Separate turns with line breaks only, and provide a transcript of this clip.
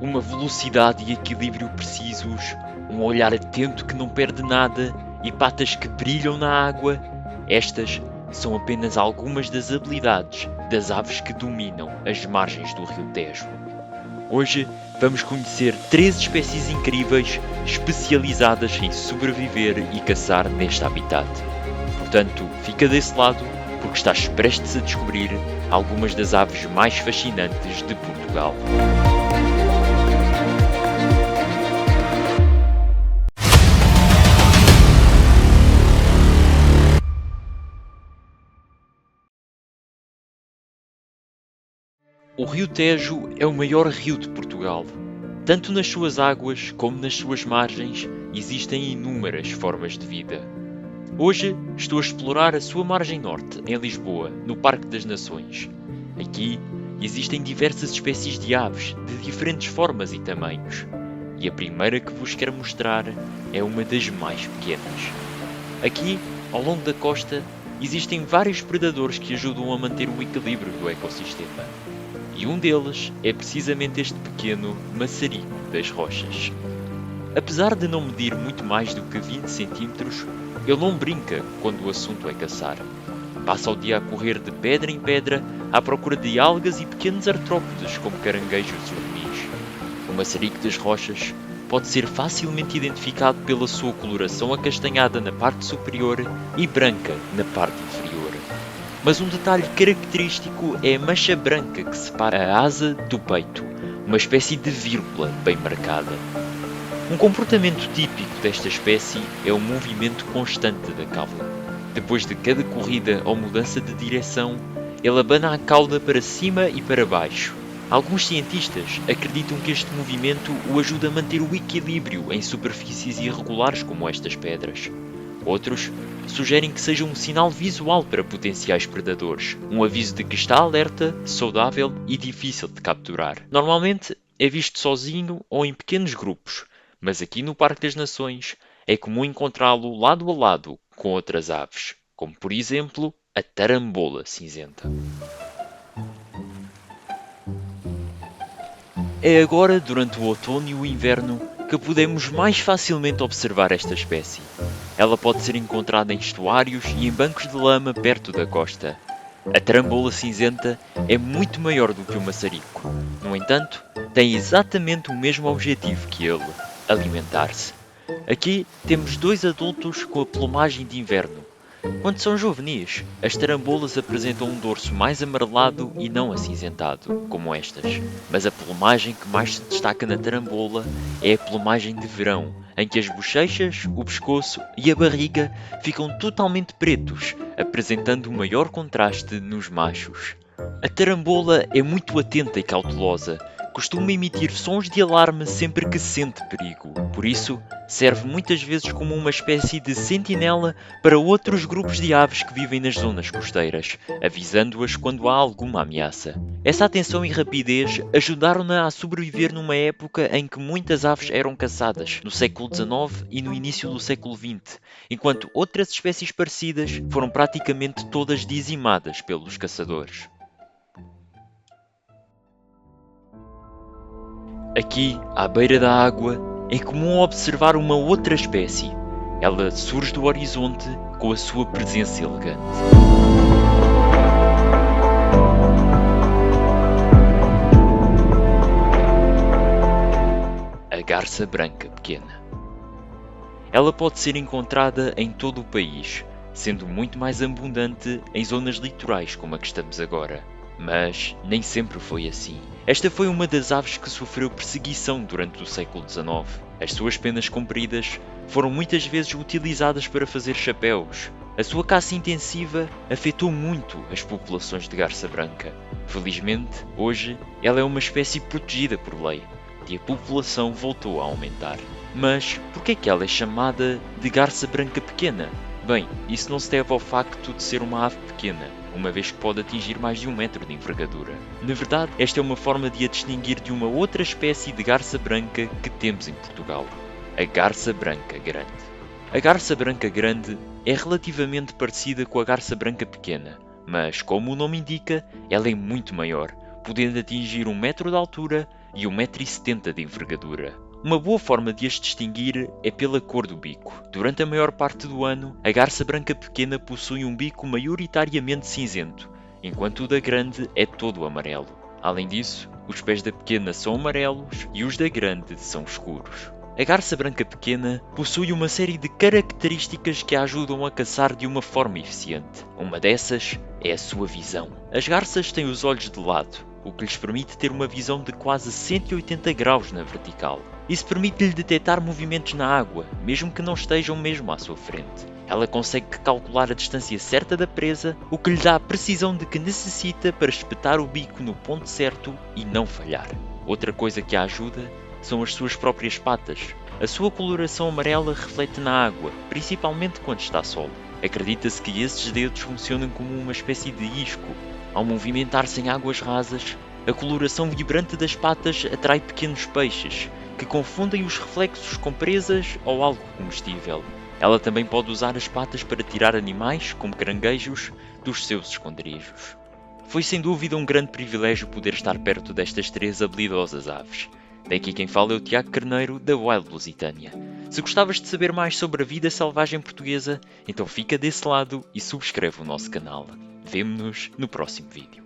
Uma velocidade e equilíbrio precisos, um olhar atento que não perde nada e patas que brilham na água. Estas são apenas algumas das habilidades das aves que dominam as margens do Rio Tejo. Hoje vamos conhecer 3 espécies incríveis especializadas em sobreviver e caçar neste habitat. Portanto, fica desse lado porque estás prestes a descobrir algumas das aves mais fascinantes de Portugal. O Rio Tejo é o maior rio de Portugal. Tanto nas suas águas como nas suas margens existem inúmeras formas de vida. Hoje estou a explorar a sua margem norte, em Lisboa, no Parque das Nações. Aqui existem diversas espécies de aves, de diferentes formas e tamanhos. E a primeira que vos quero mostrar é uma das mais pequenas. Aqui, ao longo da costa, existem vários predadores que ajudam a manter o equilíbrio do ecossistema. E um deles é precisamente este pequeno maçarico das rochas. Apesar de não medir muito mais do que 20 cm, ele não brinca quando o assunto é caçar. Passa o dia a correr de pedra em pedra à procura de algas e pequenos artrópodes como caranguejos juvenis. O maçarico das rochas pode ser facilmente identificado pela sua coloração acastanhada na parte superior e branca na parte inferior. Mas um detalhe característico é a mancha branca que separa a asa do peito, uma espécie de vírgula bem marcada. Um comportamento típico desta espécie é o movimento constante da cauda. Depois de cada corrida ou mudança de direção, ele abana a cauda para cima e para baixo. Alguns cientistas acreditam que este movimento o ajuda a manter o equilíbrio em superfícies irregulares como estas pedras. Outros sugerem que seja um sinal visual para potenciais predadores, um aviso de que está alerta, saudável e difícil de capturar. Normalmente é visto sozinho ou em pequenos grupos, mas aqui no Parque das Nações é comum encontrá-lo lado a lado com outras aves, como por exemplo a tarambola cinzenta. É agora, durante o outono e o inverno, que podemos mais facilmente observar esta espécie. Ela pode ser encontrada em estuários e em bancos de lama perto da costa. A tarambola cinzenta é muito maior do que o maçarico. No entanto, tem exatamente o mesmo objetivo que ele: alimentar-se. Aqui temos 2 adultos com a plumagem de inverno. Quando são juvenis, as tarambolas apresentam um dorso mais amarelado e não acinzentado, como estas. Mas a plumagem que mais se destaca na tarambola é a plumagem de verão, em que as bochechas, o pescoço e a barriga ficam totalmente pretos, apresentando um maior contraste nos machos. A tarambola é muito atenta e cautelosa, costuma emitir sons de alarme sempre que sente perigo. Por isso, serve muitas vezes como uma espécie de sentinela para outros grupos de aves que vivem nas zonas costeiras, avisando-as quando há alguma ameaça. Essa atenção e rapidez ajudaram-na a sobreviver numa época em que muitas aves eram caçadas, no século XIX e no início do século XX, enquanto outras espécies parecidas foram praticamente todas dizimadas pelos caçadores. Aqui, à beira da água, é comum observar uma outra espécie. Ela surge do horizonte com a sua presença elegante. A garça branca pequena. Ela pode ser encontrada em todo o país, sendo muito mais abundante em zonas litorais como a que estamos agora. Mas nem sempre foi assim. Esta foi uma das aves que sofreu perseguição durante o século XIX. As suas penas compridas foram muitas vezes utilizadas para fazer chapéus. A sua caça intensiva afetou muito as populações de garça branca. Felizmente, hoje, ela é uma espécie protegida por lei e a população voltou a aumentar. Mas por que é que ela é chamada de garça branca pequena? Bem, isso não se deve ao facto de ser uma ave pequena, uma vez que pode atingir mais de 1 metro de envergadura. Na verdade, esta é uma forma de a distinguir de uma outra espécie de garça branca que temos em Portugal, a garça branca grande. A garça branca grande é relativamente parecida com a garça branca pequena, mas, como o nome indica, ela é muito maior, podendo atingir 1 metro de altura e 1,70 m de envergadura. Uma boa forma de as distinguir é pela cor do bico. Durante a maior parte do ano, a garça branca pequena possui um bico maioritariamente cinzento, enquanto o da grande é todo amarelo. Além disso, os pés da pequena são amarelos e os da grande são escuros. A garça branca pequena possui uma série de características que a ajudam a caçar de uma forma eficiente. Uma dessas é a sua visão. As garças têm os olhos de lado, o que lhes permite ter uma visão de quase 180 graus na vertical. Isso permite-lhe detectar movimentos na água, mesmo que não estejam mesmo à sua frente. Ela consegue calcular a distância certa da presa, o que lhe dá a precisão de que necessita para espetar o bico no ponto certo e não falhar. Outra coisa que a ajuda são as suas próprias patas. A sua coloração amarela reflete na água, principalmente quando está sol. Acredita-se que esses dedos funcionam como uma espécie de isco. Ao movimentar-se em águas rasas, a coloração vibrante das patas atrai pequenos peixes, que confundem os reflexos com presas ou algo comestível. Ela também pode usar as patas para tirar animais, como caranguejos, dos seus esconderijos. Foi sem dúvida um grande privilégio poder estar perto destas 3 habilidosas aves. Daqui quem fala é o Tiago Carneiro, da Wild Lusitânia. Se gostavas de saber mais sobre a vida selvagem portuguesa, então fica desse lado e subscreve o nosso canal. Vemo-nos no próximo vídeo.